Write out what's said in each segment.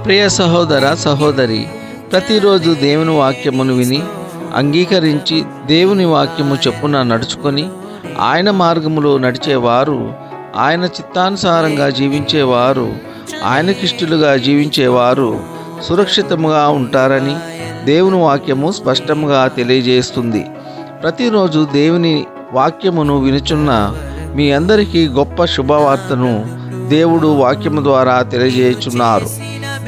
ప్రియ సహోదర సహోదరి, ప్రతిరోజు దేవుని వాక్యమును విని అంగీకరించి దేవుని వాక్యము చెప్పున నడుచుకొని ఆయన మార్గములో నడిచేవారు, ఆయన చిత్తానుసారంగా జీవించేవారు, ఆయనకిష్టులుగా జీవించేవారు సురక్షితముగా ఉంటారని దేవుని వాక్యము స్పష్టంగా తెలియజేస్తుంది. ప్రతిరోజు దేవుని వాక్యమును వినుచున్న మీ అందరికీ గొప్ప శుభవార్తను దేవుడు వాక్యము ద్వారా తెలియజేయుచున్నారు.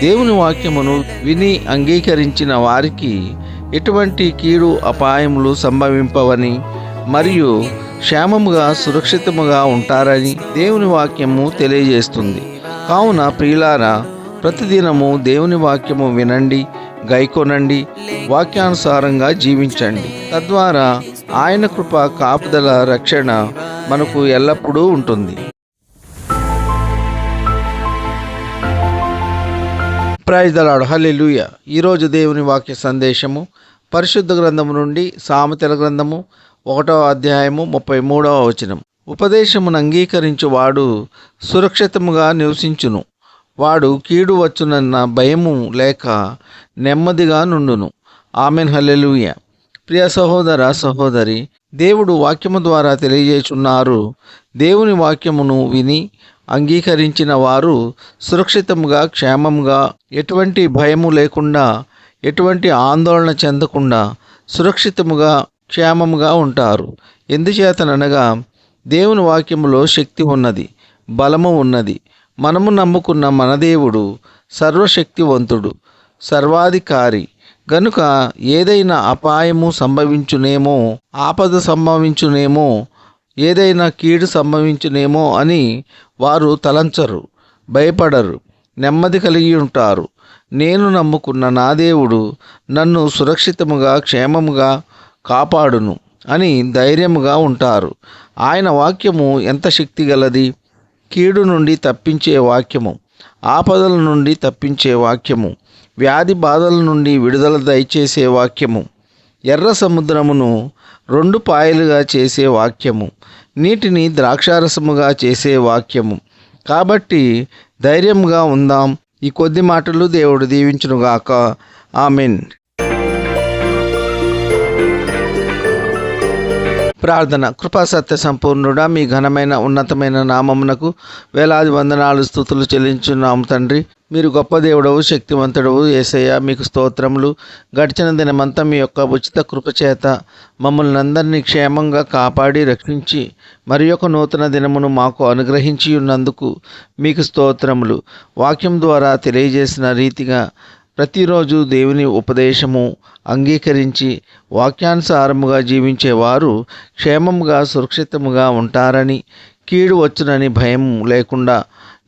దేవుని వాక్యమును విని అంగీకరించిన వారికి ఎటువంటి కీడు అపాయములు సంభవింపవని మరియు క్షేమముగా సురక్షితముగా ఉంటారని దేవుని వాక్యము తెలియజేస్తుంది. కావున ప్రియులారా, ప్రతిదినము దేవుని వాక్యము వినండి, గైకొనండి, వాక్యానుసారంగా జీవించండి. తద్వారా ఆయన కృప, కాపుదల, రక్షణ మనకు ఎల్లప్పుడూ ఉంటుంది. ప్రైజ్ ద లార్డ్, హల్లెలూయా. ఈరోజు దేవుని వాక్య సందేశము పరిశుద్ధ గ్రంథము నుండి సామెతల గ్రంథము 1వ అధ్యాయము 33వ వచనం. ఉపదేశమును అంగీకరించువాడు సురక్షితముగా నివసించును, వాడు కీడు వచ్చునన్న భయము లేక నెమ్మదిగా నుండును. ఆమెన్, హల్లెలూయా. ప్రియ సహోదర సహోదరి, దేవుడు వాక్యము ద్వారా తెలియజేస్తున్నారు. దేవుని వాక్యమును విని అంగీకరించిన వారు సురక్షితముగా, క్షేమంగా, ఎటువంటి భయము లేకుండా, ఎటువంటి ఆందోళన చెందకుండా సురక్షితముగా, క్షేమముగా ఉంటారు. ఎందుచేతననగా దేవుని వాక్యములో శక్తి ఉన్నది, బలము ఉన్నది. మనము నమ్ముకున్న మన దేవుడు సర్వశక్తివంతుడు, సర్వాధికారి. గనుక ఏదైనా అపాయము సంభవించునేమో, ఆపద సంభవించునేమో, ఏదైనా కీడు సంభవించునేమో అని వారు తలంచరు, భయపడరు, నెమ్మది కలిగి ఉంటారు. నేను నమ్ముకున్న నా దేవుడు నన్ను సురక్షితముగా, క్షేమముగా కాపాడును అని ధైర్యముగా ఉంటారు. ఆయన వాక్యము ఎంత శక్తి గలది! కీడు నుండి తప్పించే వాక్యము, ఆపదల నుండి తప్పించే వాక్యము, వ్యాధి బాధల నుండి విడుదల దయచేసే వాక్యము, ఎర్ర సముద్రమును 2 పాయలుగా చేసే వాక్యము, నీటిని ద్రాక్షారసముగా చేసే వాక్యము. కాబట్టి ధైర్యంగా ఉందాం. ఈ కొద్ది మాటలు దేవుడు దీవించునుగాక. ఆమెన్. ప్రార్థన. కృపా సత్య సంపూర్ణుడా, మీ ఘనమైన ఉన్నతమైన నామమునకు వేలాది వందనాలు, స్తుతులు చెల్లించున్నాము తండ్రి. మీరు గొప్ప దేవుడవు, శక్తివంతుడవు. యేసయ్య, మీకు స్తోత్రములు. గడిచిన దినమంతా మీ యొక్క ఉచిత కృపచేత మమ్మల్ని అందరినీ క్షేమంగా కాపాడి రక్షించి మరి ఒక నూతన దినమును మాకు అనుగ్రహించి ఉన్నందుకు మీకు స్తోత్రములు. వాక్యం ద్వారా తెలియజేసిన రీతిగా ప్రతిరోజు దేవుని ఉపదేశము అంగీకరించి వాక్యానుసారముగా జీవించేవారు క్షేమముగా, సురక్షితముగా ఉంటారని, కీడు వచ్చునని భయం లేకుండా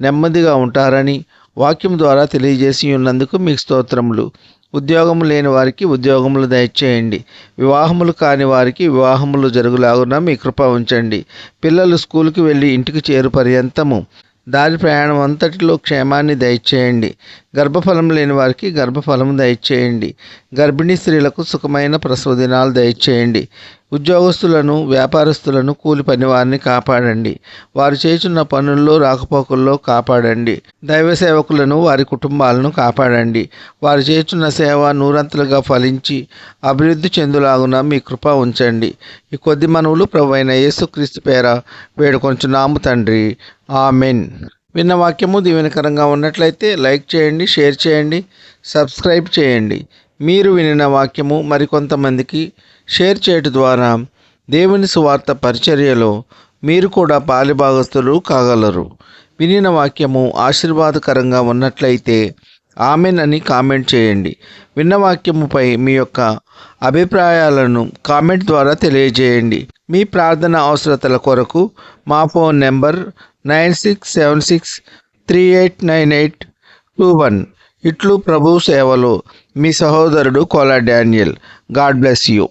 నెమ్మదిగా ఉంటారని వాక్యం ద్వారా తెలియజేసి ఉన్నందుకు మీకు స్తోత్రములు. ఉద్యోగము లేని వారికి ఉద్యోగములు దయచేయండి. వివాహములు కాని వారికి వివాహములు జరుగులాగున మీ కృప ఉంచండి. పిల్లలు స్కూల్కి వెళ్ళి ఇంటికి చేరు పర్యంతము దారి ప్రయాణం అంతటిలో క్షేమాన్ని దయచేయండి. గర్భఫలం లేని వారికి గర్భఫలము దయచేయండి. గర్భిణీ స్త్రీలకు సుఖమైన ప్రసవ దినాలు దయచేయండి. ఉద్యోగస్తులను, వ్యాపారస్తులను, కూలి పని వారిని కాపాడండి. వారు చేస్తున్న పనుల్లో, రాకపోకల్లో కాపాడండి. దైవ సేవకులను, వారి కుటుంబాలను కాపాడండి. వారు చేస్తున్న సేవ నూరంతలుగా ఫలించి అభివృద్ధి చెందులాగున మీ కృప ఉంచండి. ఈ కొద్ది మనవులు ప్రభువైన యేసుక్రీస్తు పేర వేడుకొంచున్నాము తండ్రి. ఆమెన్. విన్న వాక్యము దీవెనకరంగా ఉన్నట్లయితే లైక్ చేయండి, షేర్ చేయండి, సబ్స్క్రైబ్ చేయండి. మీరు వినిన వాక్యము మరికొంతమందికి షేర్ చేయడం ద్వారా దేవుని సువార్త పరిచర్యలో మీరు కూడా పాలిభాగస్తులు కాగలరు. వినిన వాక్యము ఆశీర్వాదకరంగా ఉన్నట్లయితే ఆమెన్ అని కామెంట్ చేయండి. విన్న వాక్యముపై మీ యొక్క అభిప్రాయాలను కామెంట్ ద్వారా తెలియజేయండి. మీ ప్రార్థన అవసరతల కొరకు మా ఫోన్ నెంబర్ 9676389821. ఇట్లు ప్రభు సేవలో మీ సహోదరుడు Kola Daniel. God bless you.